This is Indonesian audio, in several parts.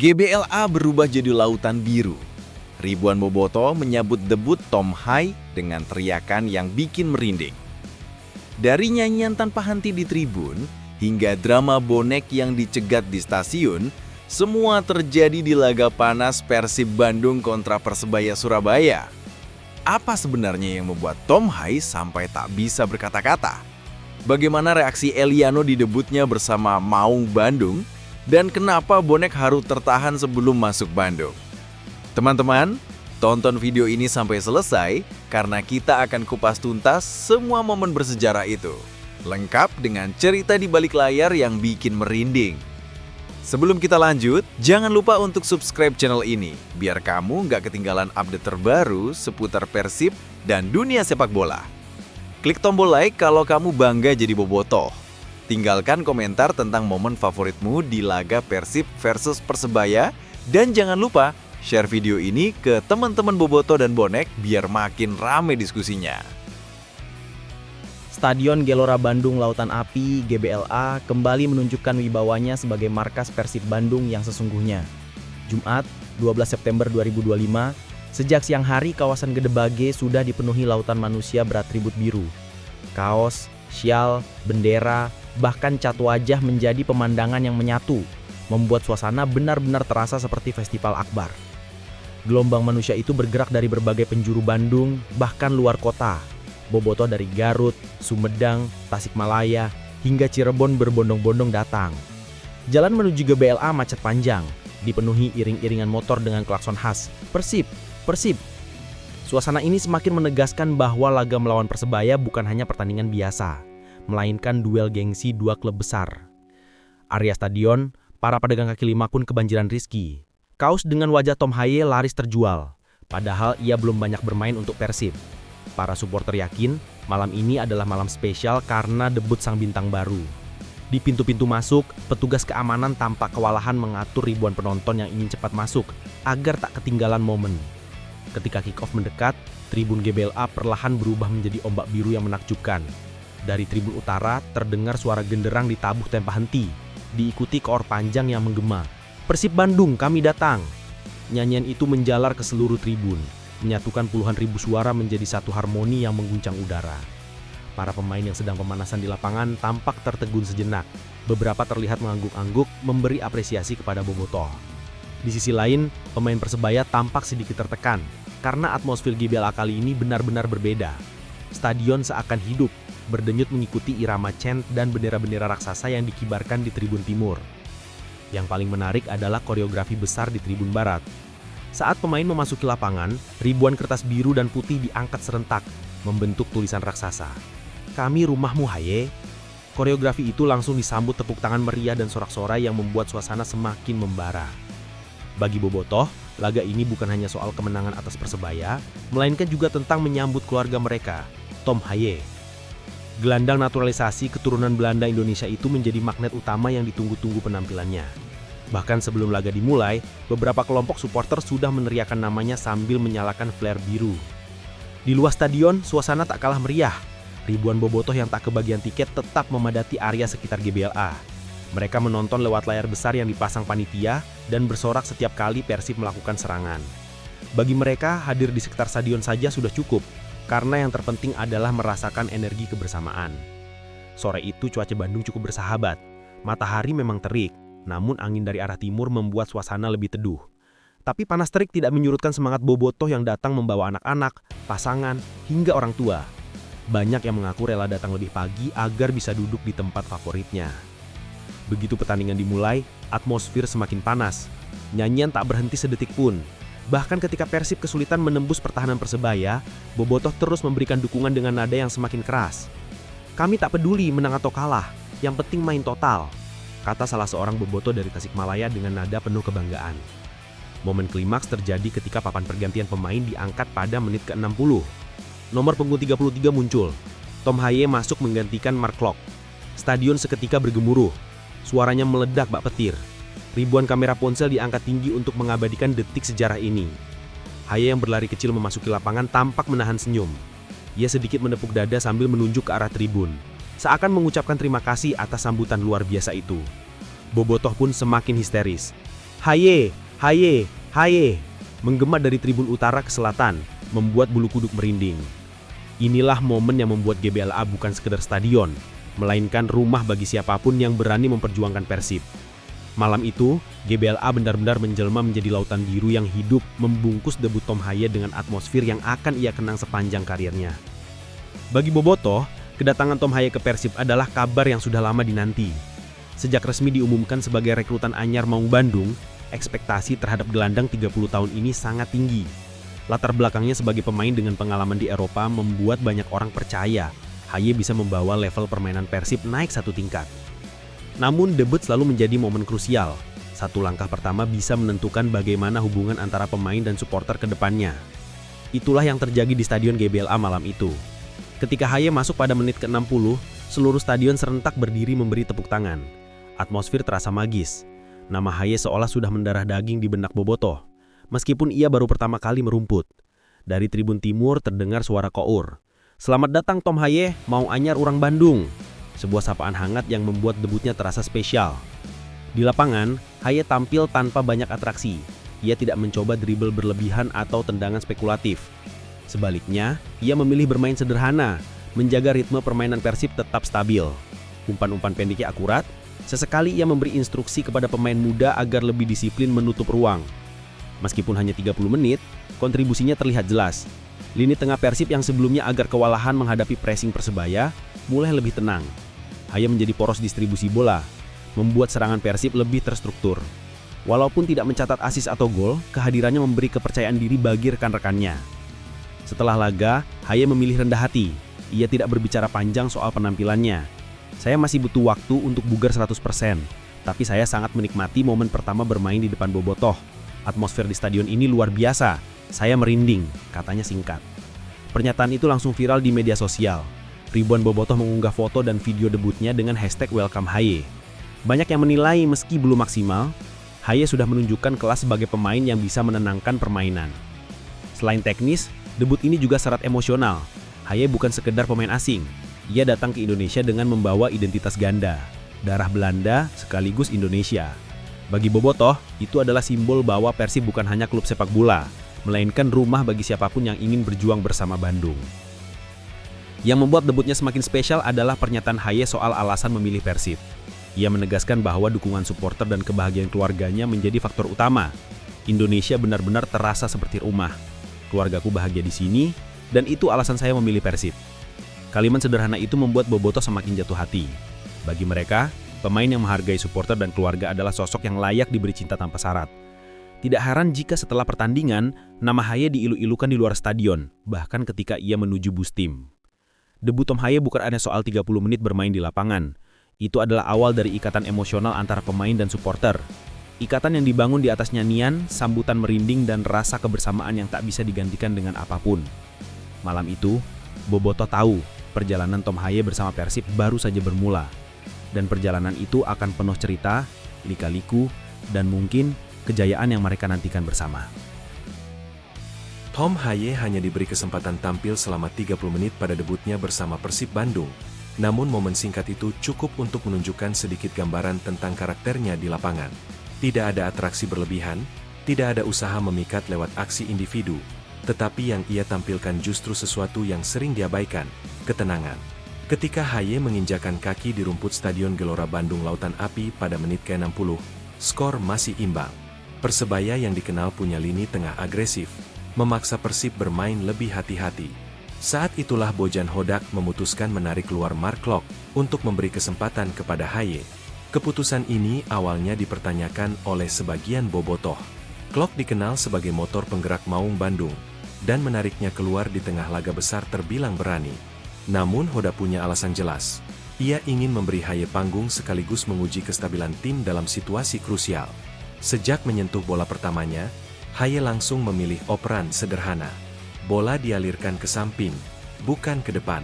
GBLA berubah jadi lautan biru. Ribuan bobotoh menyambut debut Tom Hai dengan teriakan yang bikin merinding. Dari nyanyian tanpa henti di tribun, hingga drama bonek yang dicegat di stasiun, semua terjadi di laga panas Persib Bandung kontra Persebaya Surabaya. Apa sebenarnya yang membuat Tom Hai sampai tak bisa berkata-kata? Bagaimana reaksi Eliano di debutnya bersama Maung Bandung? Dan kenapa bonek harus tertahan sebelum masuk Bandung? Teman-teman, tonton video ini sampai selesai karena kita akan kupas tuntas semua momen bersejarah itu. Lengkap dengan cerita di balik layar yang bikin merinding. Sebelum kita lanjut, jangan lupa untuk subscribe channel ini, biar kamu nggak ketinggalan update terbaru seputar Persib dan dunia sepak bola. Klik tombol like kalau kamu bangga jadi bobotoh. Tinggalkan komentar tentang momen favoritmu di laga Persib versus Persebaya, dan jangan lupa share video ini ke teman-teman bobotoh dan bonek biar makin rame diskusinya. Stadion Gelora Bandung Lautan Api (GBLA) kembali menunjukkan wibawanya sebagai markas Persib Bandung yang sesungguhnya. Jumat, 12 September 2025, sejak siang hari kawasan Gedebage sudah dipenuhi lautan manusia beratribut biru. Kaos, syal, bendera, bahkan cat wajah menjadi pemandangan yang menyatu, membuat suasana benar-benar terasa seperti festival akbar. Gelombang manusia itu bergerak dari berbagai penjuru Bandung, bahkan luar kota. Bobotoh dari Garut, Sumedang, Tasikmalaya, hingga Cirebon berbondong-bondong datang. Jalan menuju GBLA macet panjang, dipenuhi iring-iringan motor dengan klakson khas. Persib, Persib. Suasana ini semakin menegaskan bahwa laga melawan Persebaya bukan hanya pertandingan biasa, melainkan duel gengsi dua klub besar. Area stadion, para pedagang kaki lima pun kebanjiran rezeki. Kaos dengan wajah Tom Hai laris terjual, padahal ia belum banyak bermain untuk Persib. Para supporter yakin malam ini adalah malam spesial karena debut sang bintang baru. Di pintu-pintu masuk, petugas keamanan tampak kewalahan mengatur ribuan penonton yang ingin cepat masuk agar tak ketinggalan momen. Ketika kick-off mendekat, tribun GBLA perlahan berubah menjadi ombak biru yang menakjubkan. Dari tribun utara terdengar suara genderang ditabuh tanpa henti, diikuti koor panjang yang menggema. Persib Bandung, kami datang. Nyanyian itu menjalar ke seluruh tribun, menyatukan puluhan ribu suara menjadi satu harmoni yang mengguncang udara. Para pemain yang sedang pemanasan di lapangan tampak tertegun sejenak. Beberapa terlihat mengangguk-angguk memberi apresiasi kepada bobotoh. Di sisi lain, pemain Persebaya tampak sedikit tertekan karena atmosfer GBLA kali ini benar-benar berbeda. Stadion seakan hidup, berdenyut mengikuti irama chant dan bendera-bendera raksasa yang dikibarkan di tribun timur. Yang paling menarik adalah koreografi besar di tribun barat. Saat pemain memasuki lapangan, ribuan kertas biru dan putih diangkat serentak, membentuk tulisan raksasa. Kami rumahmu Haye. Koreografi itu langsung disambut tepuk tangan meriah dan sorak-sorai yang membuat suasana semakin membara. Bagi bobotoh, laga ini bukan hanya soal kemenangan atas Persebaya, melainkan juga tentang menyambut keluarga mereka, Tom Hai. Gelandang naturalisasi keturunan Belanda Indonesia itu menjadi magnet utama yang ditunggu-tunggu penampilannya. Bahkan sebelum laga dimulai, beberapa kelompok supporter sudah meneriakkan namanya sambil menyalakan flare biru. Di luar stadion, suasana tak kalah meriah. Ribuan bobotoh yang tak kebagian tiket tetap memadati area sekitar GBLA. Mereka menonton lewat layar besar yang dipasang panitia dan bersorak setiap kali Persib melakukan serangan. Bagi mereka, hadir di sekitar stadion saja sudah cukup, karena yang terpenting adalah merasakan energi kebersamaan. Sore itu cuaca Bandung cukup bersahabat. Matahari memang terik, namun angin dari arah timur membuat suasana lebih teduh. Tapi panas terik tidak menyurutkan semangat bobotoh yang datang membawa anak-anak, pasangan, hingga orang tua. Banyak yang mengaku rela datang lebih pagi agar bisa duduk di tempat favoritnya. Begitu pertandingan dimulai, atmosfer semakin panas. Nyanyian tak berhenti sedetik pun. Bahkan ketika Persib kesulitan menembus pertahanan Persebaya, bobotoh terus memberikan dukungan dengan nada yang semakin keras. Kami tak peduli menang atau kalah, yang penting main total, kata salah seorang bobotoh dari Tasikmalaya dengan nada penuh kebanggaan. Momen klimaks terjadi ketika papan pergantian pemain diangkat pada menit ke-60. Nomor punggung 33 muncul. Tom Hai masuk menggantikan Mark Klok. Stadion seketika bergemuruh. Suaranya meledak bak petir. Ribuan kamera ponsel diangkat tinggi untuk mengabadikan detik sejarah ini. Hai yang berlari kecil memasuki lapangan tampak menahan senyum. Ia sedikit menepuk dada sambil menunjuk ke arah tribun, seakan mengucapkan terima kasih atas sambutan luar biasa itu. Bobotoh pun semakin histeris. Haye, haye, haye, menggema dari tribun utara ke selatan, membuat bulu kuduk merinding. Inilah momen yang membuat GBLA bukan sekedar stadion, melainkan rumah bagi siapapun yang berani memperjuangkan Persib. Malam itu, GBLA benar-benar menjelma menjadi lautan biru yang hidup, membungkus debut Tom Haye dengan atmosfer yang akan ia kenang sepanjang karirnya. Bagi Bobotoh, kedatangan Tom Haye ke Persib adalah kabar yang sudah lama dinanti. Sejak resmi diumumkan sebagai rekrutan anyar Maung Bandung, ekspektasi terhadap gelandang 30 tahun ini sangat tinggi. Latar belakangnya sebagai pemain dengan pengalaman di Eropa membuat banyak orang percaya Haye bisa membawa level permainan Persib naik satu tingkat. Namun debut selalu menjadi momen krusial. Satu langkah pertama bisa menentukan bagaimana hubungan antara pemain dan supporter ke depannya. Itulah yang terjadi di Stadion GBLA malam itu. Ketika Haye masuk pada menit ke-60, seluruh stadion serentak berdiri memberi tepuk tangan. Atmosfer terasa magis. Nama Haye seolah sudah mendarah daging di benak Bobotoh. Meskipun ia baru pertama kali merumput. Dari tribun timur terdengar suara kour. "Selamat datang Tom Haye, mau anyar urang Bandung." Sebuah sapaan hangat yang membuat debutnya terasa spesial. Di lapangan, Haye tampil tanpa banyak atraksi. Ia tidak mencoba dribble berlebihan atau tendangan spekulatif. Sebaliknya, ia memilih bermain sederhana, menjaga ritme permainan Persib tetap stabil. Umpan-umpan pendeknya akurat, sesekali ia memberi instruksi kepada pemain muda agar lebih disiplin menutup ruang. Meskipun hanya 30 menit, kontribusinya terlihat jelas. Lini tengah Persib yang sebelumnya agak kewalahan menghadapi pressing Persebaya, mulai lebih tenang. Haye menjadi poros distribusi bola, membuat serangan Persib lebih terstruktur. Walaupun tidak mencatat assist atau gol, kehadirannya memberi kepercayaan diri bagi rekan-rekannya. Setelah laga, Haye memilih rendah hati. Ia tidak berbicara panjang soal penampilannya. "Saya masih butuh waktu untuk bugar 100%, tapi saya sangat menikmati momen pertama bermain di depan Bobotoh. Atmosfer di stadion ini luar biasa. Saya merinding," katanya singkat. Pernyataan itu langsung viral di media sosial. Ribuan Bobotoh mengunggah foto dan video debutnya dengan hashtag Welcome Haye. Banyak yang menilai meski belum maksimal, Haye sudah menunjukkan kelas sebagai pemain yang bisa menenangkan permainan. Selain teknis, debut ini juga syarat emosional. Haye bukan sekedar pemain asing. Ia datang ke Indonesia dengan membawa identitas ganda, darah Belanda sekaligus Indonesia. Bagi Bobotoh, itu adalah simbol bahwa Persib bukan hanya klub sepak bola, melainkan rumah bagi siapapun yang ingin berjuang bersama Bandung. Yang membuat debutnya semakin spesial adalah pernyataan Haye soal alasan memilih Persib. Ia menegaskan bahwa dukungan supporter dan kebahagiaan keluarganya menjadi faktor utama. Indonesia benar-benar terasa seperti rumah. "Keluargaku bahagia di sini, dan itu alasan saya memilih Persib." Kalimat sederhana itu membuat Bobotoh semakin jatuh hati. Bagi mereka, pemain yang menghargai supporter dan keluarga adalah sosok yang layak diberi cinta tanpa syarat. Tidak heran jika setelah pertandingan, nama Haye diilu-ilukan di luar stadion, bahkan ketika ia menuju bus tim. Debut Tom Haye bukan hanya soal 30 menit bermain di lapangan. Itu adalah awal dari ikatan emosional antara pemain dan supporter. Ikatan yang dibangun di atas nyanyian, sambutan merinding, dan rasa kebersamaan yang tak bisa digantikan dengan apapun. Malam itu, Bobotoh tahu perjalanan Tom Haye bersama Persib baru saja bermula. Dan perjalanan itu akan penuh cerita, lika-liku, dan mungkin kejayaan yang mereka nantikan bersama. Tom Haye hanya diberi kesempatan tampil selama 30 menit pada debutnya bersama Persib Bandung. Namun momen singkat itu cukup untuk menunjukkan sedikit gambaran tentang karakternya di lapangan. Tidak ada atraksi berlebihan, tidak ada usaha memikat lewat aksi individu, tetapi yang ia tampilkan justru sesuatu yang sering diabaikan, ketenangan. Ketika Haye menginjakan kaki di rumput Stadion Gelora Bandung Lautan Api pada menit ke-60, skor masih imbang. Persebaya yang dikenal punya lini tengah agresif, memaksa Persib bermain lebih hati-hati. Saat itulah Bojan Hodak memutuskan menarik keluar Mark Klok untuk memberi kesempatan kepada Haye. Keputusan ini awalnya dipertanyakan oleh sebagian Bobotoh. Klok dikenal sebagai motor penggerak Maung Bandung, dan menariknya keluar di tengah laga besar terbilang berani. Namun Hodak punya alasan jelas. Ia ingin memberi Haye panggung sekaligus menguji kestabilan tim dalam situasi krusial. Sejak menyentuh bola pertamanya, Haye langsung memilih operan sederhana. Bola dialirkan ke samping, bukan ke depan.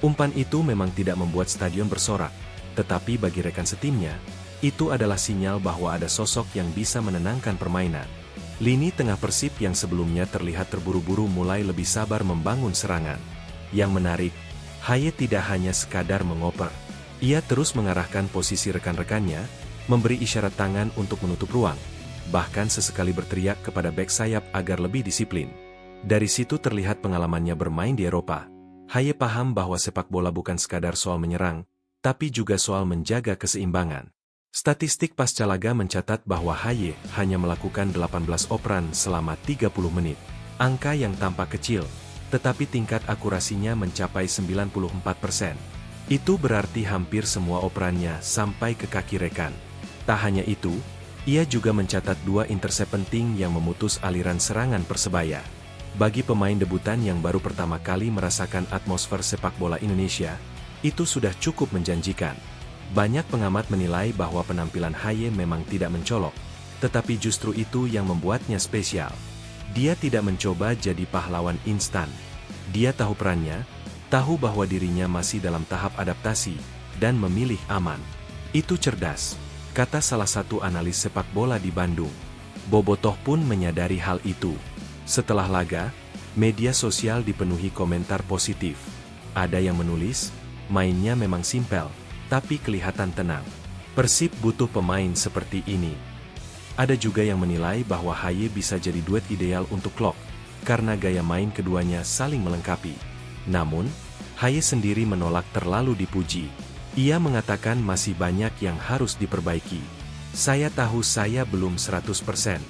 Umpan itu memang tidak membuat stadion bersorak, tetapi bagi rekan setimnya, itu adalah sinyal bahwa ada sosok yang bisa menenangkan permainan. Lini tengah Persib yang sebelumnya terlihat terburu-buru mulai lebih sabar membangun serangan. Yang menarik, Haye tidak hanya sekadar mengoper. Ia terus mengarahkan posisi rekan-rekannya, memberi isyarat tangan untuk menutup ruang. bahkan sesekali berteriak kepada bek sayap agar lebih disiplin. Dari situ terlihat pengalamannya bermain di Eropa. Haye paham bahwa sepak bola bukan sekadar soal menyerang, tapi juga soal menjaga keseimbangan. Statistik pasca laga mencatat bahwa Haye hanya melakukan 18 operan selama 30 menit. Angka yang tampak kecil, tetapi tingkat akurasinya mencapai 94%. Itu berarti hampir semua operannya sampai ke kaki rekan. Tak hanya itu, ia juga mencatat 2 intersep penting yang memutus aliran serangan Persebaya. Bagi pemain debutan yang baru pertama kali merasakan atmosfer sepak bola Indonesia, itu sudah cukup menjanjikan. Banyak pengamat menilai bahwa penampilan Haye memang tidak mencolok, tetapi justru itu yang membuatnya spesial. Dia tidak mencoba jadi pahlawan instan. Dia tahu perannya, tahu bahwa dirinya masih dalam tahap adaptasi, dan memilih aman. Itu cerdas, kata salah satu analis sepak bola di Bandung. Bobotoh pun menyadari hal itu. Setelah laga, media sosial dipenuhi komentar positif. Ada yang menulis, mainnya memang simpel, tapi kelihatan tenang. Persib butuh pemain seperti ini. Ada juga yang menilai bahwa Haye bisa jadi duet ideal untuk Klok, karena gaya main keduanya saling melengkapi. Namun, Haye sendiri menolak terlalu dipuji. Ia mengatakan masih banyak yang harus diperbaiki. Saya tahu saya belum 100%.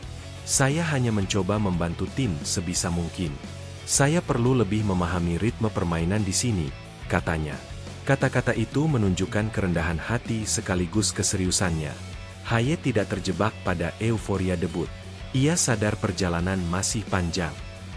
Saya hanya mencoba membantu tim sebisa mungkin. Saya perlu lebih memahami ritme permainan di sini, katanya. Kata-kata itu menunjukkan kerendahan hati sekaligus keseriusannya. Haye tidak terjebak pada euforia debut. Ia sadar perjalanan masih panjang.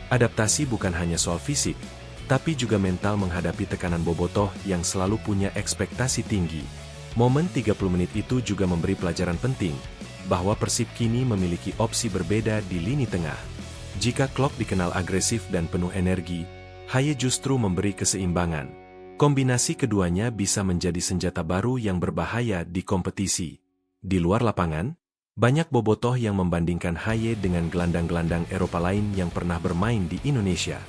Adaptasi bukan hanya soal fisik, tapi juga mental menghadapi tekanan Bobotoh yang selalu punya ekspektasi tinggi. Momen 30 menit itu juga memberi pelajaran penting, bahwa Persib kini memiliki opsi berbeda di lini tengah. Jika Klok dikenal agresif dan penuh energi, Haye justru memberi keseimbangan. Kombinasi keduanya bisa menjadi senjata baru yang berbahaya di kompetisi. Di luar lapangan, banyak bobotoh yang membandingkan Haye dengan gelandang-gelandang Eropa lain yang pernah bermain di Indonesia.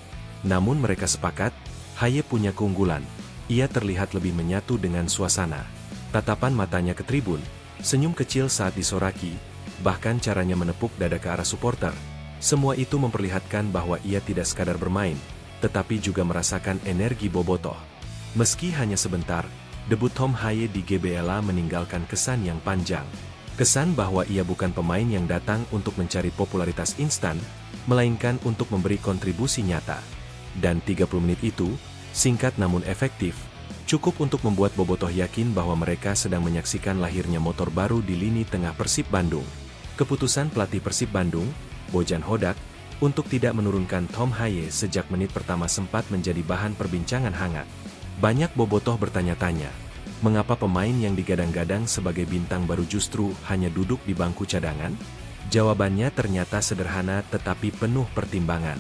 Namun mereka sepakat, Haye punya keunggulan. Ia terlihat lebih menyatu dengan suasana. Tatapan matanya ke tribun, senyum kecil saat disoraki, bahkan caranya menepuk dada ke arah supporter. Semua itu memperlihatkan bahwa ia tidak sekadar bermain, tetapi juga merasakan energi bobotoh. Meski hanya sebentar, debut Tom Haye di GBLA meninggalkan kesan yang panjang. Kesan bahwa ia bukan pemain yang datang untuk mencari popularitas instan, melainkan untuk memberi kontribusi nyata. Dan 30 menit itu, singkat namun efektif, cukup untuk membuat bobotoh yakin bahwa mereka sedang menyaksikan lahirnya motor baru di lini tengah Persib Bandung. Keputusan pelatih Persib Bandung, Bojan Hodak, untuk tidak menurunkan Tom Haye sejak menit pertama sempat menjadi bahan perbincangan hangat. Banyak bobotoh bertanya-tanya, mengapa pemain yang digadang-gadang sebagai bintang baru justru hanya duduk di bangku cadangan? Jawabannya ternyata sederhana tetapi penuh pertimbangan.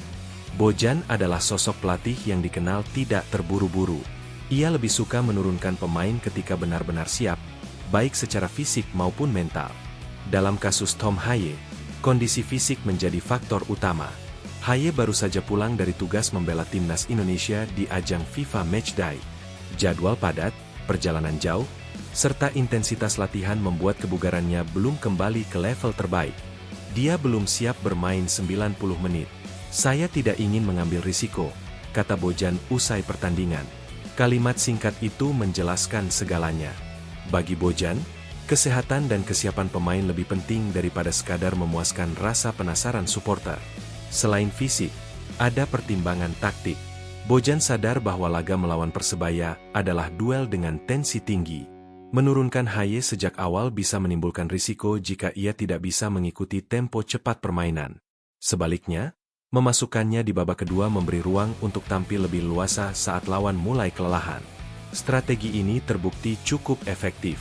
Bojan adalah sosok pelatih yang dikenal tidak terburu-buru. Ia lebih suka menurunkan pemain ketika benar-benar siap, baik secara fisik maupun mental. Dalam kasus Tom Haye, kondisi fisik menjadi faktor utama. Haye baru saja pulang dari tugas membela timnas Indonesia di ajang FIFA Matchday. Jadwal padat, perjalanan jauh, serta intensitas latihan membuat kebugarannya belum kembali ke level terbaik. Dia belum siap bermain 90 menit. Saya tidak ingin mengambil risiko, kata Bojan usai pertandingan. Kalimat singkat itu menjelaskan segalanya. Bagi Bojan, kesehatan dan kesiapan pemain lebih penting daripada sekadar memuaskan rasa penasaran supporter. Selain fisik, ada pertimbangan taktik. Bojan sadar bahwa laga melawan Persebaya adalah duel dengan tensi tinggi. Menurunkan Haye sejak awal bisa menimbulkan risiko jika ia tidak bisa mengikuti tempo cepat permainan. Sebaliknya, memasukkannya di babak kedua memberi ruang untuk tampil lebih luasa saat lawan mulai kelelahan. Strategi ini terbukti cukup efektif.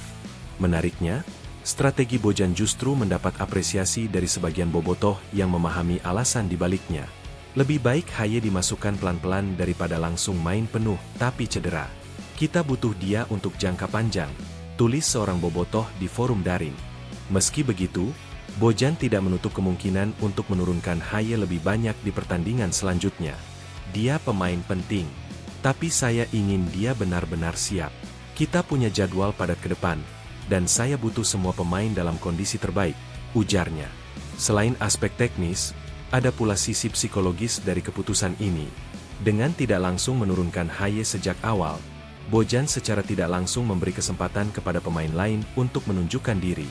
Menariknya, strategi Bojan justru mendapat apresiasi dari sebagian bobotoh yang memahami alasan dibaliknya. Lebih baik Haye dimasukkan pelan-pelan daripada langsung main penuh tapi cedera. Kita butuh dia untuk jangka panjang, tulis seorang bobotoh di forum daring. Meski begitu, Bojan tidak menutup kemungkinan untuk menurunkan Haye lebih banyak di pertandingan selanjutnya. Dia pemain penting, tapi saya ingin dia benar-benar siap. Kita punya jadwal padat ke depan, dan saya butuh semua pemain dalam kondisi terbaik, ujarnya. Selain aspek teknis, ada pula sisi psikologis dari keputusan ini. Dengan tidak langsung menurunkan Haye sejak awal, Bojan secara tidak langsung memberi kesempatan kepada pemain lain untuk menunjukkan diri.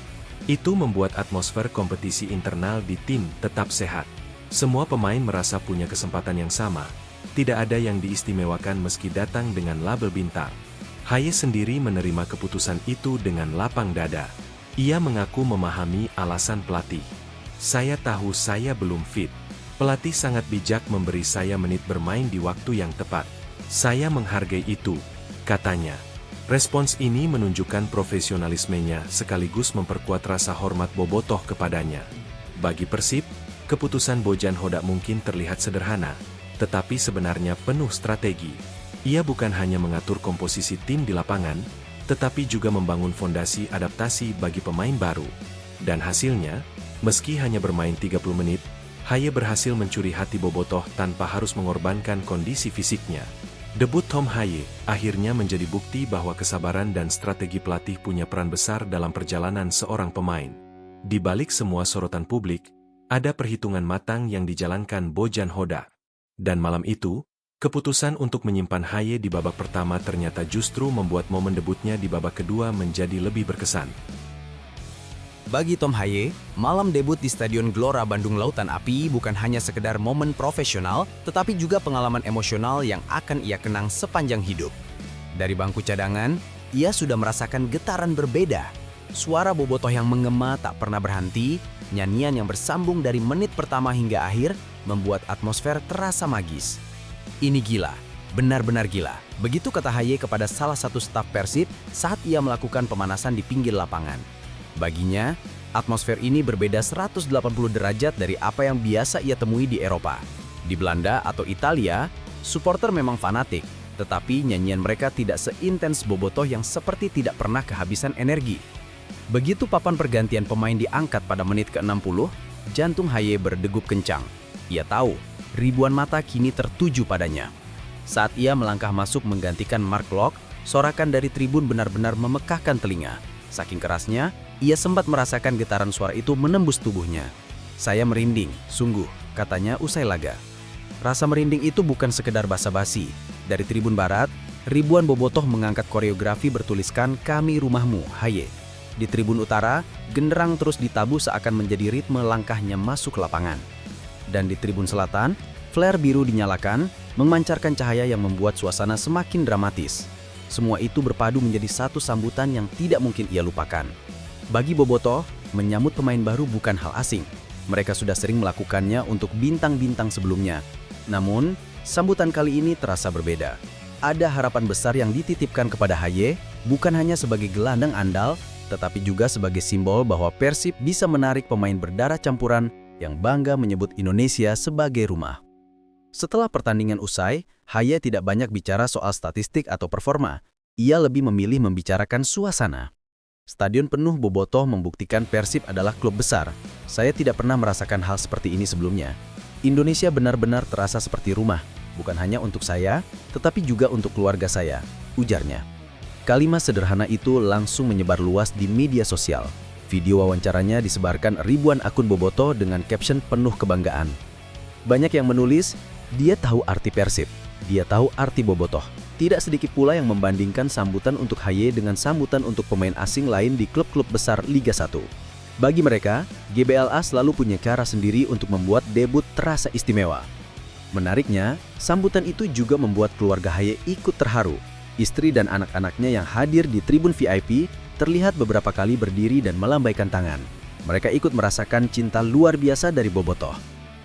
Itu membuat atmosfer kompetisi internal di tim tetap sehat. Semua pemain merasa punya kesempatan yang sama. Tidak ada yang diistimewakan meski datang dengan label bintang. Haye sendiri menerima keputusan itu dengan lapang dada. Ia mengaku memahami alasan pelatih. Saya tahu saya belum fit. Pelatih sangat bijak memberi saya menit bermain di waktu yang tepat. Saya menghargai itu, katanya. Respons ini menunjukkan profesionalismenya sekaligus memperkuat rasa hormat Bobotoh kepadanya. Bagi Persib, keputusan Bojan Hodak mungkin terlihat sederhana, tetapi sebenarnya penuh strategi. Ia bukan hanya mengatur komposisi tim di lapangan, tetapi juga membangun fondasi adaptasi bagi pemain baru. Dan hasilnya, meski hanya bermain 30 menit, Haye berhasil mencuri hati Bobotoh tanpa harus mengorbankan kondisi fisiknya. Debut Tom Haye akhirnya menjadi bukti bahwa kesabaran dan strategi pelatih punya peran besar dalam perjalanan seorang pemain. Di balik semua sorotan publik, ada perhitungan matang yang dijalankan Bojan Hodak. Dan malam itu, keputusan untuk menyimpan Haye di babak pertama ternyata justru membuat momen debutnya di babak kedua menjadi lebih berkesan. Bagi Tom Haye, malam debut di Stadion Gelora Bandung Lautan Api bukan hanya sekedar momen profesional, tetapi juga pengalaman emosional yang akan ia kenang sepanjang hidup. Dari bangku cadangan, ia sudah merasakan getaran berbeda. Suara Bobotoh yang menggema tak pernah berhenti, nyanyian yang bersambung dari menit pertama hingga akhir, membuat atmosfer terasa magis. Ini gila, benar-benar gila. Begitu kata Haye kepada salah satu staf Persib saat ia melakukan pemanasan di pinggir lapangan. Baginya, atmosfer ini berbeda 180 derajat dari apa yang biasa ia temui di Eropa. Di Belanda atau Italia, supporter memang fanatik, tetapi nyanyian mereka tidak seintens Bobotoh yang seperti tidak pernah kehabisan energi. Begitu papan pergantian pemain diangkat pada menit ke-60, jantung Haye berdegup kencang. Ia tahu, ribuan mata kini tertuju padanya. Saat ia melangkah masuk menggantikan Mark Locke, sorakan dari tribun benar-benar memekakkan telinga. Saking kerasnya, ia sempat merasakan getaran suara itu menembus tubuhnya. Saya merinding, sungguh, katanya usai laga. Rasa merinding itu bukan sekedar basa-basi. Dari tribun barat, ribuan Bobotoh mengangkat koreografi bertuliskan "Kami Rumahmu, Haye". Di tribun utara, genderang terus ditabuh seakan menjadi ritme langkahnya masuk lapangan. Dan di tribun selatan, flare biru dinyalakan, memancarkan cahaya yang membuat suasana semakin dramatis. Semua itu berpadu menjadi satu sambutan yang tidak mungkin ia lupakan. Bagi Bobotoh, menyambut pemain baru bukan hal asing. Mereka sudah sering melakukannya untuk bintang-bintang sebelumnya. Namun, sambutan kali ini terasa berbeda. Ada harapan besar yang dititipkan kepada Haye, bukan hanya sebagai gelandang andal, tetapi juga sebagai simbol bahwa Persib bisa menarik pemain berdarah campuran yang bangga menyebut Indonesia sebagai rumah. Setelah pertandingan usai, Haye tidak banyak bicara soal statistik atau performa. Ia lebih memilih membicarakan suasana. Stadion penuh Bobotoh membuktikan Persib adalah klub besar. Saya tidak pernah merasakan hal seperti ini sebelumnya. Indonesia benar-benar terasa seperti rumah, bukan hanya untuk saya, tetapi juga untuk keluarga saya, ujarnya. Kalimat sederhana itu langsung menyebar luas di media sosial. Video wawancaranya disebarkan ribuan akun Bobotoh dengan caption penuh kebanggaan. Banyak yang menulis, dia tahu arti Persib, dia tahu arti Bobotoh. Tidak sedikit pula yang membandingkan sambutan untuk Haye dengan sambutan untuk pemain asing lain di klub-klub besar Liga 1. Bagi mereka, GBLA selalu punya cara sendiri untuk membuat debut terasa istimewa. Menariknya, sambutan itu juga membuat keluarga Haye ikut terharu. Istri dan anak-anaknya yang hadir di tribun VIP terlihat beberapa kali berdiri dan melambaikan tangan. Mereka ikut merasakan cinta luar biasa dari Bobotoh.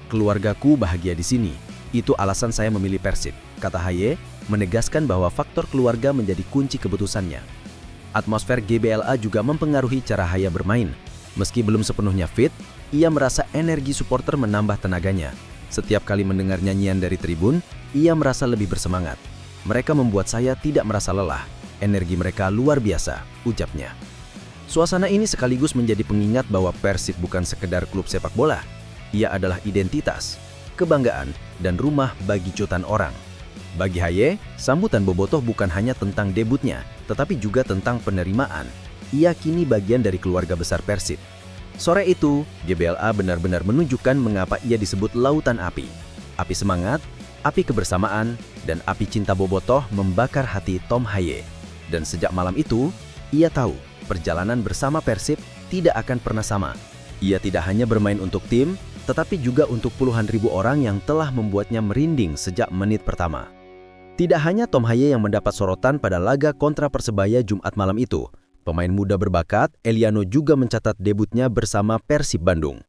Keluargaku bahagia di sini. Itu alasan saya memilih Persib, kata Haye, menegaskan bahwa faktor keluarga menjadi kunci keputusannya. Atmosfer GBLA juga mempengaruhi cara Haye bermain. Meski belum sepenuhnya fit, ia merasa energi supporter menambah tenaganya. Setiap kali mendengar nyanyian dari tribun, ia merasa lebih bersemangat. Mereka membuat saya tidak merasa lelah. Energi mereka luar biasa, ucapnya. Suasana ini sekaligus menjadi pengingat bahwa Persib bukan sekedar klub sepak bola. Ia adalah identitas, kebanggaan, dan rumah bagi jutaan orang. Bagi Haye, sambutan Bobotoh bukan hanya tentang debutnya, tetapi juga tentang penerimaan. Ia kini bagian dari keluarga besar Persib. Sore itu, GBLA benar-benar menunjukkan mengapa ia disebut Lautan Api. Api semangat, api kebersamaan, dan api cinta bobotoh membakar hati Tom Haye. Dan sejak malam itu, ia tahu perjalanan bersama Persib tidak akan pernah sama. Ia tidak hanya bermain untuk tim, tetapi juga untuk puluhan ribu orang yang telah membuatnya merinding sejak menit pertama. Tidak hanya Tom Haye yang mendapat sorotan pada laga kontra Persebaya Jumat malam itu. Pemain muda berbakat, Eliano juga mencatat debutnya bersama Persib Bandung.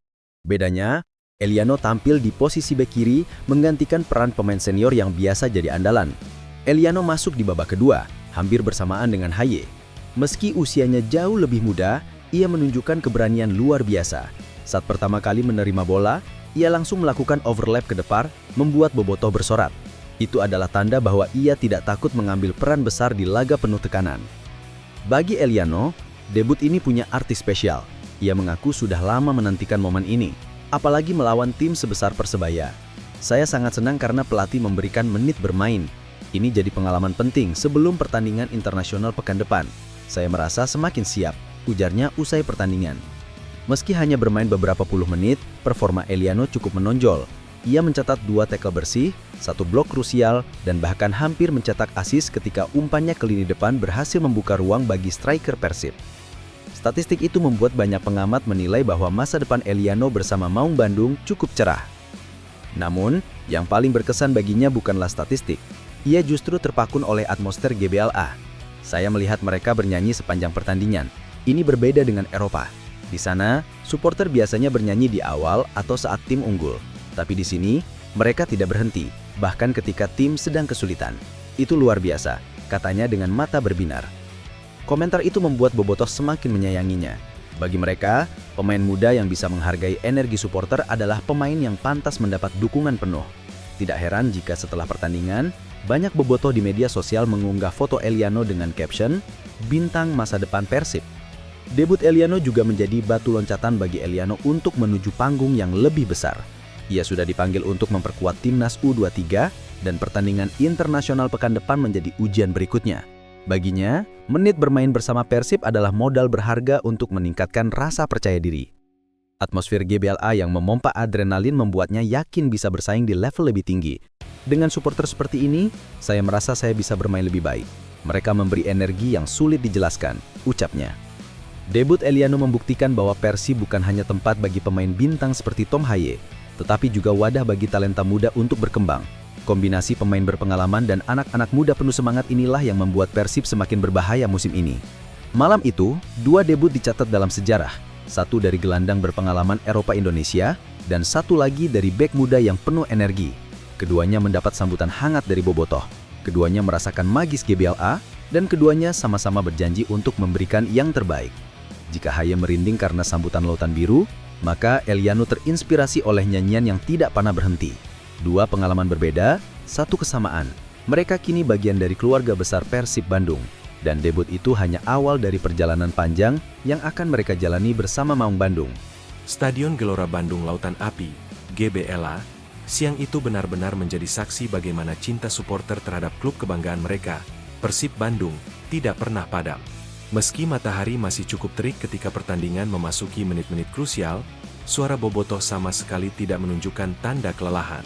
Bedanya, Eliano tampil di posisi bek kiri menggantikan peran pemain senior yang biasa jadi andalan. Eliano masuk di babak kedua, hampir bersamaan dengan Haye. Meski usianya jauh lebih muda, ia menunjukkan keberanian luar biasa. Saat pertama kali menerima bola, ia langsung melakukan overlap ke depan, membuat bobotoh bersorak. Itu adalah tanda bahwa ia tidak takut mengambil peran besar di laga penuh tekanan. Bagi Eliano, debut ini punya arti spesial. Ia mengaku sudah lama menantikan momen ini, apalagi melawan tim sebesar Persebaya. Saya sangat senang karena pelatih memberikan menit bermain. Ini jadi pengalaman penting sebelum pertandingan internasional pekan depan. Saya merasa semakin siap, ujarnya usai pertandingan. Meski hanya bermain beberapa puluh menit, performa Eliano cukup menonjol. Ia mencatat 2 tackle bersih, 1 blok krusial, dan bahkan hampir mencetak assist ketika umpannya ke lini depan berhasil membuka ruang bagi striker Persib. Statistik itu membuat banyak pengamat menilai bahwa masa depan Eliano bersama Maung Bandung cukup cerah. Namun, yang paling berkesan baginya bukanlah statistik. Ia justru terpakun oleh atmosfer GBLA. Saya melihat mereka bernyanyi sepanjang pertandingan. Ini berbeda dengan Eropa. Di sana, supporter biasanya bernyanyi di awal atau saat tim unggul. Tapi di sini, mereka tidak berhenti, bahkan ketika tim sedang kesulitan. Itu luar biasa, katanya dengan mata berbinar. Komentar itu membuat bobotoh semakin menyayanginya. Bagi mereka, pemain muda yang bisa menghargai energi supporter adalah pemain yang pantas mendapat dukungan penuh. Tidak heran jika setelah pertandingan, banyak bobotoh di media sosial mengunggah foto Eliano dengan caption, "Bintang masa depan Persib." Debut Eliano juga menjadi batu loncatan bagi Eliano untuk menuju panggung yang lebih besar. Ia sudah dipanggil untuk memperkuat timnas U23 dan pertandingan internasional pekan depan menjadi ujian berikutnya. Baginya, menit bermain bersama Persib adalah modal berharga untuk meningkatkan rasa percaya diri. Atmosfer GBLA yang memompa adrenalin membuatnya yakin bisa bersaing di level lebih tinggi. Dengan supporter seperti ini, saya merasa saya bisa bermain lebih baik. Mereka memberi energi yang sulit dijelaskan, ucapnya. Debut Eliano membuktikan bahwa Persib bukan hanya tempat bagi pemain bintang seperti Tom Haye, tetapi juga wadah bagi talenta muda untuk berkembang. Kombinasi pemain berpengalaman dan anak-anak muda penuh semangat inilah yang membuat Persib semakin berbahaya musim ini. Malam itu, 2 debut dicatat dalam sejarah. 1 dari gelandang berpengalaman Eropa Indonesia, dan 1 lagi dari bek muda yang penuh energi. Keduanya mendapat sambutan hangat dari bobotoh. Keduanya merasakan magis GBLA, dan keduanya sama-sama berjanji untuk memberikan yang terbaik. Jika Haye merinding karena sambutan Lautan Biru, maka Eliano terinspirasi oleh nyanyian yang tidak pernah berhenti. 2 pengalaman berbeda, 1 kesamaan. Mereka kini bagian dari keluarga besar Persib Bandung. Dan debut itu hanya awal dari perjalanan panjang yang akan mereka jalani bersama Maung Bandung. Stadion Gelora Bandung Lautan Api, GBLA, siang itu benar-benar menjadi saksi bagaimana cinta supporter terhadap klub kebanggaan mereka, Persib Bandung, tidak pernah padam. Meski matahari masih cukup terik ketika pertandingan memasuki menit-menit krusial, suara bobotoh sama sekali tidak menunjukkan tanda kelelahan.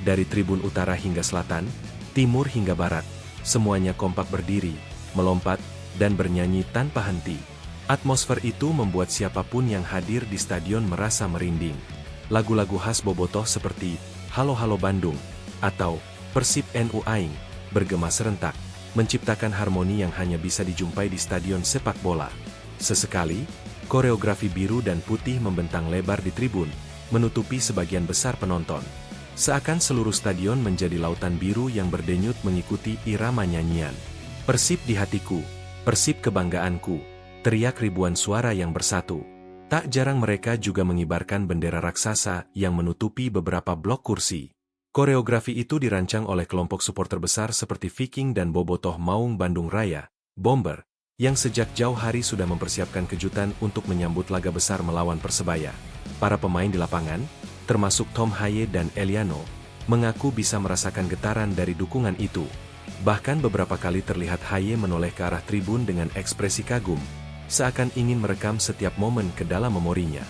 Dari tribun utara hingga selatan, timur hingga barat, semuanya kompak berdiri, melompat, dan bernyanyi tanpa henti. Atmosfer itu membuat siapapun yang hadir di stadion merasa merinding. Lagu-lagu khas bobotoh seperti "Halo Halo Bandung" atau "Persib NU Aing" bergema serentak, menciptakan harmoni yang hanya bisa dijumpai di stadion sepak bola. Sesekali, koreografi biru dan putih membentang lebar di tribun, menutupi sebagian besar penonton. Seakan seluruh stadion menjadi lautan biru yang berdenyut mengikuti irama nyanyian. Persib di hatiku, Persib kebanggaanku, teriak ribuan suara yang bersatu. Tak jarang mereka juga mengibarkan bendera raksasa yang menutupi beberapa blok kursi. Koreografi itu dirancang oleh kelompok supporter besar seperti Viking dan bobotoh Maung Bandung Raya, Bomber, yang sejak jauh hari sudah mempersiapkan kejutan untuk menyambut laga besar melawan Persebaya. Para pemain di lapangan, termasuk Tom Haye dan Eliano, mengaku bisa merasakan getaran dari dukungan itu. Bahkan beberapa kali terlihat Haye menoleh ke arah tribun dengan ekspresi kagum, seakan ingin merekam setiap momen ke dalam memorinya.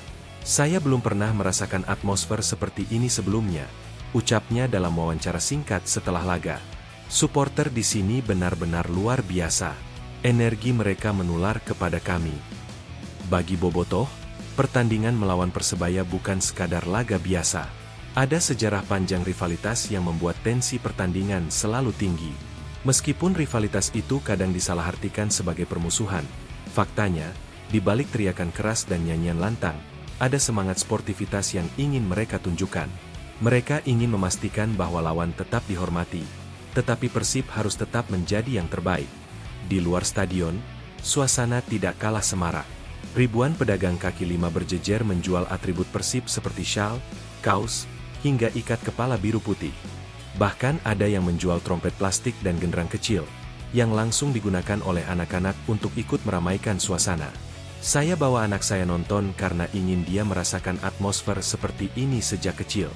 Saya belum pernah merasakan atmosfer seperti ini sebelumnya, ucapnya dalam wawancara singkat setelah laga. Supporter di sini benar-benar luar biasa. Energi mereka menular kepada kami. Bagi Bobotoh, pertandingan melawan Persebaya bukan sekadar laga biasa. Ada sejarah panjang rivalitas yang membuat tensi pertandingan selalu tinggi. Meskipun rivalitas itu kadang disalahartikan sebagai permusuhan, faktanya, di balik teriakan keras dan nyanyian lantang, ada semangat sportivitas yang ingin mereka tunjukkan. Mereka ingin memastikan bahwa lawan tetap dihormati, tetapi Persib harus tetap menjadi yang terbaik. Di luar stadion, suasana tidak kalah semarak. Ribuan pedagang kaki lima berjejer menjual atribut Persib seperti syal, kaos, hingga ikat kepala biru putih. Bahkan ada yang menjual trompet plastik dan genderang kecil, yang langsung digunakan oleh anak-anak untuk ikut meramaikan suasana. Saya bawa anak saya nonton karena ingin dia merasakan atmosfer seperti ini sejak kecil.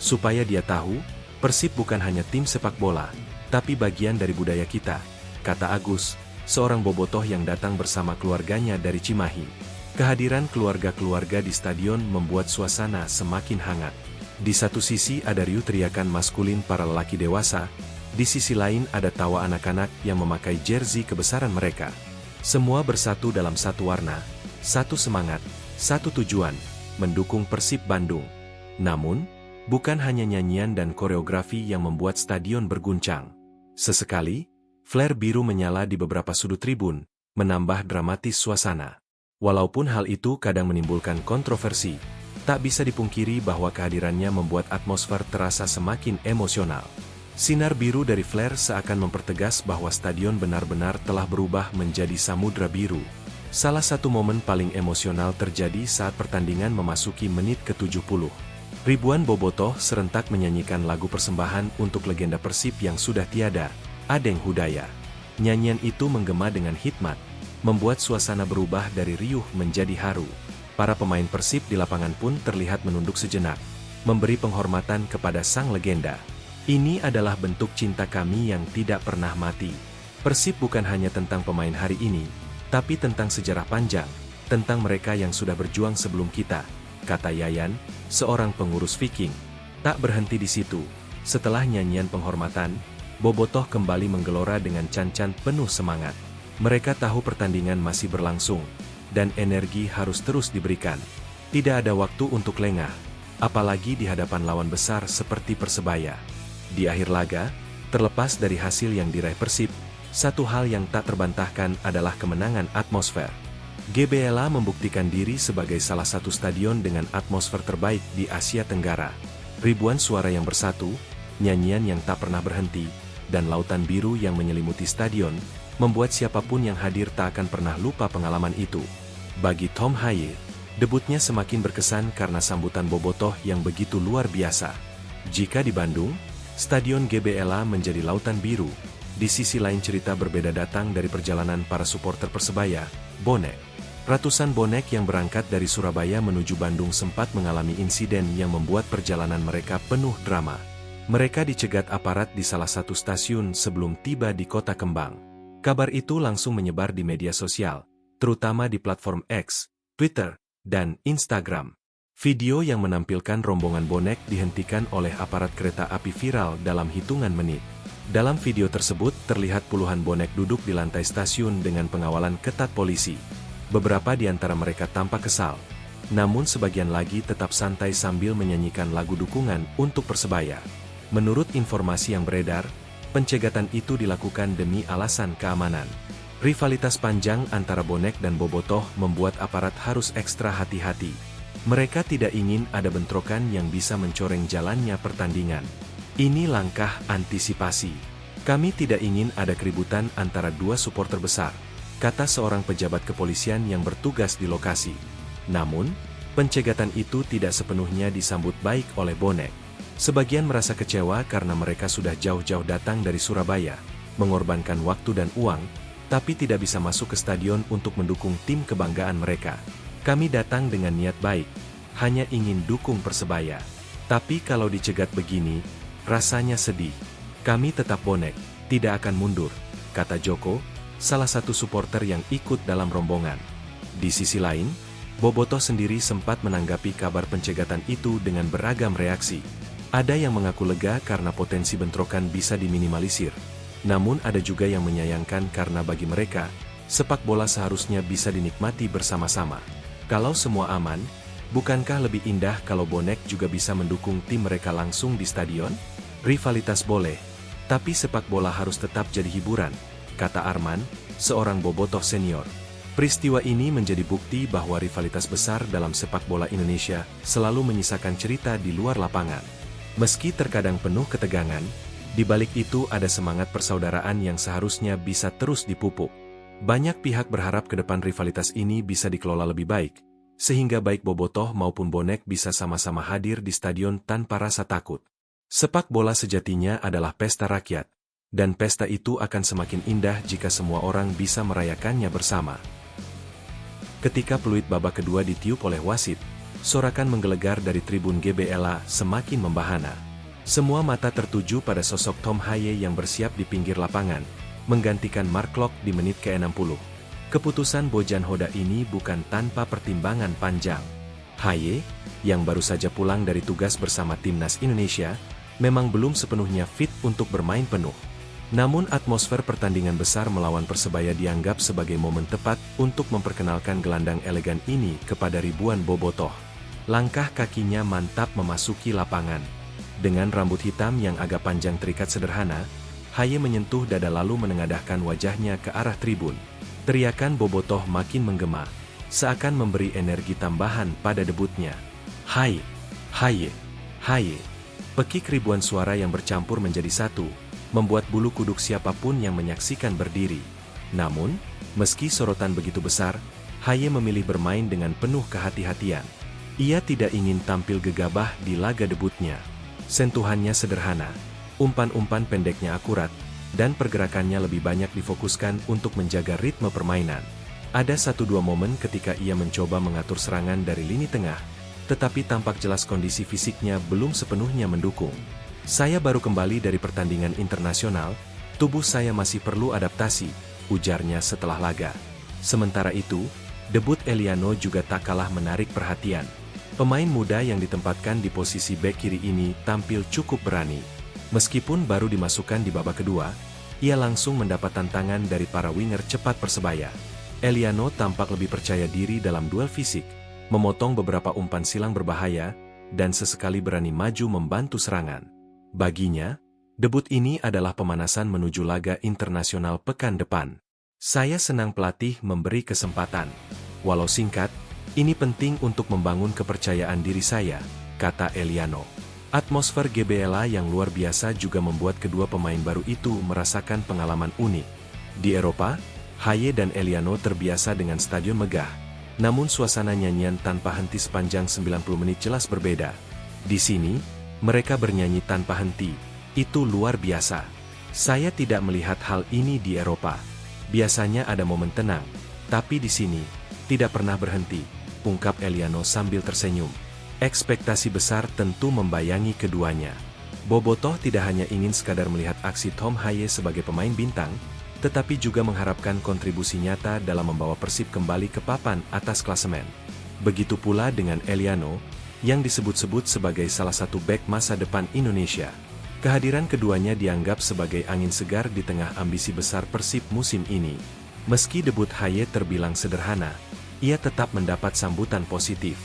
Supaya dia tahu, Persib bukan hanya tim sepak bola, tapi bagian dari budaya kita, kata Agus, seorang bobotoh yang datang bersama keluarganya dari Cimahi. Kehadiran keluarga-keluarga di stadion membuat suasana semakin hangat. Di satu sisi ada riuh teriakan maskulin para lelaki dewasa, di sisi lain ada tawa anak-anak yang memakai jersey kebesaran mereka. Semua bersatu dalam satu warna, satu semangat, satu tujuan, mendukung Persib Bandung. Namun, bukan hanya nyanyian dan koreografi yang membuat stadion berguncang. Sesekali, flare biru menyala di beberapa sudut tribun, menambah dramatis suasana. Walaupun hal itu kadang menimbulkan kontroversi, tak bisa dipungkiri bahwa kehadirannya membuat atmosfer terasa semakin emosional. Sinar biru dari flare seakan mempertegas bahwa stadion benar-benar telah berubah menjadi samudra biru. Salah satu momen paling emosional terjadi saat pertandingan memasuki menit ke-70. Ribuan bobotoh serentak menyanyikan lagu persembahan untuk legenda Persib yang sudah tiada, Adeng Hudaya. Nyanyian itu menggema dengan hikmat, membuat suasana berubah dari riuh menjadi haru. Para pemain Persib di lapangan pun terlihat menunduk sejenak, memberi penghormatan kepada sang legenda. Ini adalah bentuk cinta kami yang tidak pernah mati. Persib bukan hanya tentang pemain hari ini, tapi tentang sejarah panjang, tentang mereka yang sudah berjuang sebelum kita, kata Yayan, seorang pengurus Viking. Tak berhenti di situ, setelah nyanyian penghormatan, bobotoh kembali menggelora dengan cancan penuh semangat. Mereka tahu pertandingan masih berlangsung, dan energi harus terus diberikan. Tidak ada waktu untuk lengah, apalagi di hadapan lawan besar seperti Persebaya. Di akhir laga, terlepas dari hasil yang diraih Persib, satu hal yang tak terbantahkan adalah kemenangan atmosfer. GBLA membuktikan diri sebagai salah satu stadion dengan atmosfer terbaik di Asia Tenggara. Ribuan suara yang bersatu, nyanyian yang tak pernah berhenti, dan lautan biru yang menyelimuti stadion, membuat siapapun yang hadir tak akan pernah lupa pengalaman itu. Bagi Tom Haye, debutnya semakin berkesan karena sambutan bobotoh yang begitu luar biasa. Jika di Bandung, Stadion GBLA menjadi lautan biru, di sisi lain cerita berbeda datang dari perjalanan para supporter Persebaya, bonek. Ratusan bonek yang berangkat dari Surabaya menuju Bandung sempat mengalami insiden yang membuat perjalanan mereka penuh drama. Mereka dicegat aparat di salah satu stasiun sebelum tiba di Kota Kembang. Kabar itu langsung menyebar di media sosial, terutama di platform X, Twitter, dan Instagram. Video yang menampilkan rombongan bonek dihentikan oleh aparat kereta api viral dalam hitungan menit. Dalam video tersebut terlihat puluhan bonek duduk di lantai stasiun dengan pengawalan ketat polisi. Beberapa di antara mereka tampak kesal, namun sebagian lagi tetap santai sambil menyanyikan lagu dukungan untuk Persebaya. Menurut informasi yang beredar, pencegatan itu dilakukan demi alasan keamanan. Rivalitas panjang antara bonek dan bobotoh membuat aparat harus ekstra hati-hati. Mereka tidak ingin ada bentrokan yang bisa mencoreng jalannya pertandingan. Ini langkah antisipasi. Kami tidak ingin ada keributan antara dua supporter besar, kata seorang pejabat kepolisian yang bertugas di lokasi. Namun, pencegatan itu tidak sepenuhnya disambut baik oleh bonek. Sebagian merasa kecewa karena mereka sudah jauh-jauh datang dari Surabaya, mengorbankan waktu dan uang, tapi tidak bisa masuk ke stadion untuk mendukung tim kebanggaan mereka. Kami datang dengan niat baik, hanya ingin dukung Persebaya. Tapi kalau dicegat begini, rasanya sedih. Kami tetap bonek, tidak akan mundur, kata Joko, salah satu supporter yang ikut dalam rombongan. Di sisi lain, Bobotoh sendiri sempat menanggapi kabar pencegatan itu dengan beragam reaksi. Ada yang mengaku lega karena potensi bentrokan bisa diminimalisir. Namun ada juga yang menyayangkan karena bagi mereka, sepak bola seharusnya bisa dinikmati bersama-sama. Kalau semua aman, bukankah lebih indah kalau bonek juga bisa mendukung tim mereka langsung di stadion? Rivalitas boleh, tapi sepak bola harus tetap jadi hiburan, kata Arman, seorang bobotoh senior. Peristiwa ini menjadi bukti bahwa rivalitas besar dalam sepak bola Indonesia selalu menyisakan cerita di luar lapangan. Meski terkadang penuh ketegangan, di balik itu ada semangat persaudaraan yang seharusnya bisa terus dipupuk. Banyak pihak berharap ke depan rivalitas ini bisa dikelola lebih baik, sehingga baik bobotoh maupun bonek bisa sama-sama hadir di stadion tanpa rasa takut. Sepak bola sejatinya adalah pesta rakyat, dan pesta itu akan semakin indah jika semua orang bisa merayakannya bersama. Ketika peluit babak kedua ditiup oleh wasit, sorakan menggelegar dari tribun GBLA semakin membahana. Semua mata tertuju pada sosok Tom Haye yang bersiap di pinggir lapangan, menggantikan Mark Klok di menit ke-60. Keputusan Bojan Hoda ini bukan tanpa pertimbangan panjang. Haye, yang baru saja pulang dari tugas bersama timnas Indonesia, memang belum sepenuhnya fit untuk bermain penuh. Namun atmosfer pertandingan besar melawan Persebaya dianggap sebagai momen tepat untuk memperkenalkan gelandang elegan ini kepada ribuan bobotoh. Langkah kakinya mantap memasuki lapangan. Dengan rambut hitam yang agak panjang terikat sederhana, Haye menyentuh dada lalu menengadahkan wajahnya ke arah tribun. Teriakan bobotoh makin menggema, seakan memberi energi tambahan pada debutnya. Haye, Haye, Haye. Pekik ribuan suara yang bercampur menjadi satu, membuat bulu kuduk siapapun yang menyaksikan berdiri. Namun, meski sorotan begitu besar, Haye memilih bermain dengan penuh kehati-hatian. Ia tidak ingin tampil gegabah di laga debutnya. Sentuhannya sederhana, umpan-umpan pendeknya akurat, dan pergerakannya lebih banyak difokuskan untuk menjaga ritme permainan. Ada 1-2 momen ketika ia mencoba mengatur serangan dari lini tengah, tetapi tampak jelas kondisi fisiknya belum sepenuhnya mendukung. Saya baru kembali dari pertandingan internasional, tubuh saya masih perlu adaptasi, ujarnya setelah laga. Sementara itu, debut Eliano juga tak kalah menarik perhatian. Pemain muda yang ditempatkan di posisi bek kiri ini tampil cukup berani. Meskipun baru dimasukkan di babak kedua, ia langsung mendapat tantangan dari para winger cepat Persebaya. Eliano tampak lebih percaya diri dalam duel fisik, memotong beberapa umpan silang berbahaya, dan sesekali berani maju membantu serangan. Baginya, debut ini adalah pemanasan menuju laga internasional pekan depan. Saya senang pelatih memberi kesempatan. Walau singkat, ini penting untuk membangun kepercayaan diri saya, kata Eliano. Atmosfer GBLA yang luar biasa juga membuat kedua pemain baru itu merasakan pengalaman unik. Di Eropa, Haye dan Eliano terbiasa dengan stadion megah, namun suasana nyanyian tanpa henti sepanjang 90 menit jelas berbeda. Di sini, mereka bernyanyi tanpa henti. Itu luar biasa. Saya tidak melihat hal ini di Eropa. Biasanya ada momen tenang, tapi di sini, tidak pernah berhenti, ungkap Eliano sambil tersenyum. Ekspektasi besar tentu membayangi keduanya. Bobotoh tidak hanya ingin sekadar melihat aksi Tom Haye sebagai pemain bintang, tetapi juga mengharapkan kontribusi nyata dalam membawa Persib kembali ke papan atas klasemen. Begitu pula dengan Eliano, yang disebut-sebut sebagai salah satu bek masa depan Indonesia. Kehadiran keduanya dianggap sebagai angin segar di tengah ambisi besar Persib musim ini. Meski debut Haye terbilang sederhana, ia tetap mendapat sambutan positif.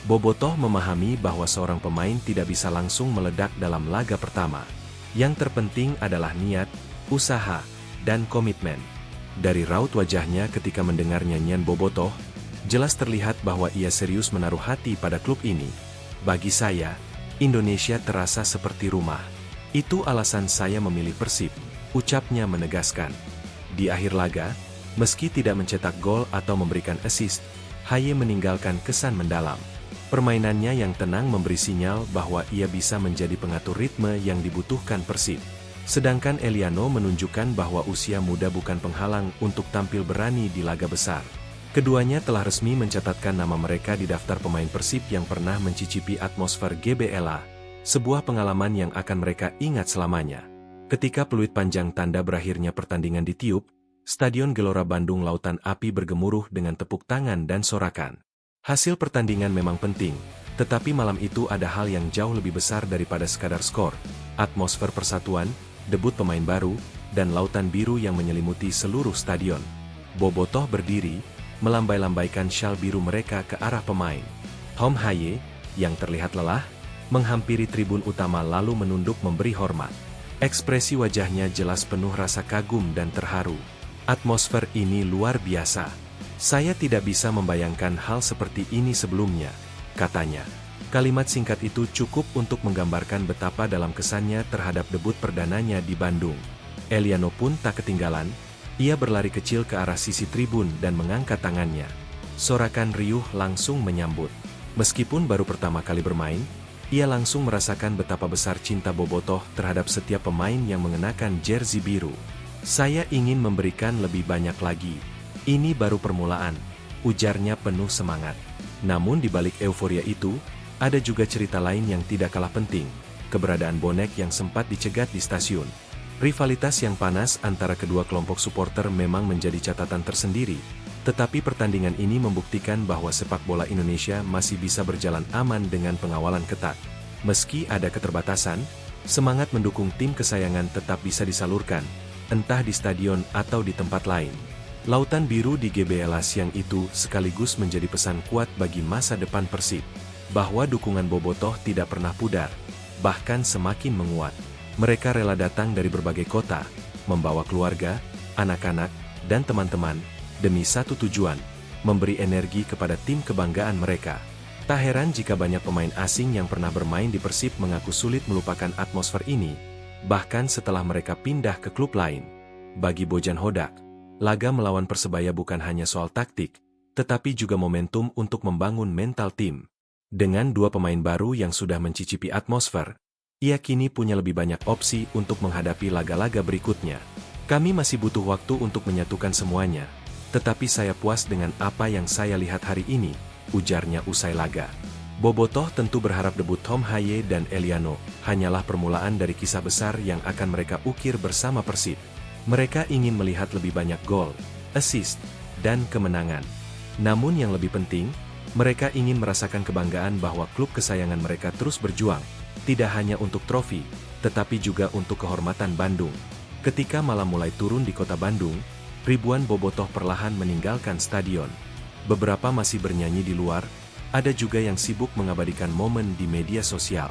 Bobotoh memahami bahwa seorang pemain tidak bisa langsung meledak dalam laga pertama. Yang terpenting adalah niat, usaha, dan komitmen. Dari raut wajahnya ketika mendengar nyanyian Bobotoh, jelas terlihat bahwa ia serius menaruh hati pada klub ini. Bagi saya, Indonesia terasa seperti rumah. Itu alasan saya memilih Persib, ucapnya menegaskan. Di akhir laga, meski tidak mencetak gol atau memberikan assist, Haye meninggalkan kesan mendalam. Permainannya yang tenang memberi sinyal bahwa ia bisa menjadi pengatur ritme yang dibutuhkan Persib. Sedangkan Eliano menunjukkan bahwa usia muda bukan penghalang untuk tampil berani di laga besar. Keduanya telah resmi mencatatkan nama mereka di daftar pemain Persib yang pernah mencicipi atmosfer GBLA, sebuah pengalaman yang akan mereka ingat selamanya. Ketika peluit panjang tanda berakhirnya pertandingan ditiup, Stadion Gelora Bandung Lautan Api bergemuruh dengan tepuk tangan dan sorakan. Hasil pertandingan memang penting, tetapi malam itu ada hal yang jauh lebih besar daripada sekadar skor, atmosfer persatuan, debut pemain baru, dan lautan biru yang menyelimuti seluruh stadion. Bobotoh berdiri, melambai-lambaikan syal biru mereka ke arah pemain. Tom Haye, yang terlihat lelah, menghampiri tribun utama lalu menunduk memberi hormat. Ekspresi wajahnya jelas penuh rasa kagum dan terharu. Atmosfer ini luar biasa. Saya tidak bisa membayangkan hal seperti ini sebelumnya, katanya. Kalimat singkat itu cukup untuk menggambarkan betapa dalam kesannya terhadap debut perdananya di Bandung. Eliano pun tak ketinggalan, ia berlari kecil ke arah sisi tribun dan mengangkat tangannya. Sorakan riuh langsung menyambut. Meskipun baru pertama kali bermain, ia langsung merasakan betapa besar cinta Bobotoh terhadap setiap pemain yang mengenakan jersey biru. Saya ingin memberikan lebih banyak lagi. Ini baru permulaan, ujarnya penuh semangat. Namun di balik euforia itu, ada juga cerita lain yang tidak kalah penting, keberadaan bonek yang sempat dicegat di stasiun. Rivalitas yang panas antara kedua kelompok supporter memang menjadi catatan tersendiri, tetapi pertandingan ini membuktikan bahwa sepak bola Indonesia masih bisa berjalan aman dengan pengawalan ketat. Meski ada keterbatasan, semangat mendukung tim kesayangan tetap bisa disalurkan, entah di stadion atau di tempat lain. Lautan biru di GBLA siang itu sekaligus menjadi pesan kuat bagi masa depan Persib, bahwa dukungan Bobotoh tidak pernah pudar, bahkan semakin menguat. Mereka rela datang dari berbagai kota, membawa keluarga, anak-anak, dan teman-teman, demi satu tujuan, memberi energi kepada tim kebanggaan mereka. Tak heran jika banyak pemain asing yang pernah bermain di Persib mengaku sulit melupakan atmosfer ini, bahkan setelah mereka pindah ke klub lain. Bagi Bojan Hodak, laga melawan Persebaya bukan hanya soal taktik, tetapi juga momentum untuk membangun mental tim. Dengan dua pemain baru yang sudah mencicipi atmosfer, ia kini punya lebih banyak opsi untuk menghadapi laga-laga berikutnya. Kami masih butuh waktu untuk menyatukan semuanya, tetapi saya puas dengan apa yang saya lihat hari ini, ujarnya usai laga. Bobotoh tentu berharap debut Tom Haye dan Eliano hanyalah permulaan dari kisah besar yang akan mereka ukir bersama Persib. Mereka ingin melihat lebih banyak gol, assist, dan kemenangan. Namun yang lebih penting, mereka ingin merasakan kebanggaan bahwa klub kesayangan mereka terus berjuang, tidak hanya untuk trofi, tetapi juga untuk kehormatan Bandung. Ketika malam mulai turun di kota Bandung, ribuan Bobotoh perlahan meninggalkan stadion. Beberapa masih bernyanyi di luar, ada juga yang sibuk mengabadikan momen di media sosial.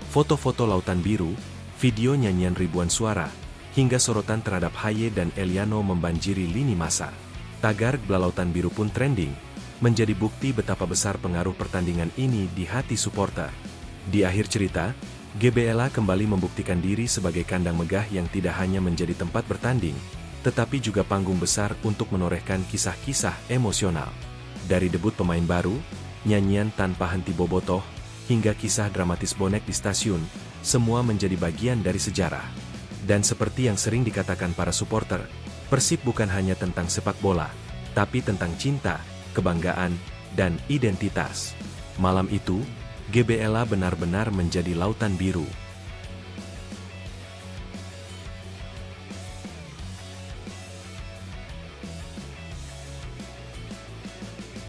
Foto-foto lautan biru, video nyanyian ribuan suara, hingga sorotan terhadap Haye dan Eliano membanjiri lini massa. Tagar Lautan Biru pun trending, menjadi bukti betapa besar pengaruh pertandingan ini di hati supporter. Di akhir cerita, GBLA kembali membuktikan diri sebagai kandang megah yang tidak hanya menjadi tempat bertanding, tetapi juga panggung besar untuk menorehkan kisah-kisah emosional. Dari debut pemain baru, nyanyian tanpa henti Bobotoh, hingga kisah dramatis bonek di stasiun, semua menjadi bagian dari sejarah. Dan seperti yang sering dikatakan para supporter, Persib bukan hanya tentang sepak bola, tapi tentang cinta, kebanggaan, dan identitas. Malam itu, GBLA benar-benar menjadi lautan biru.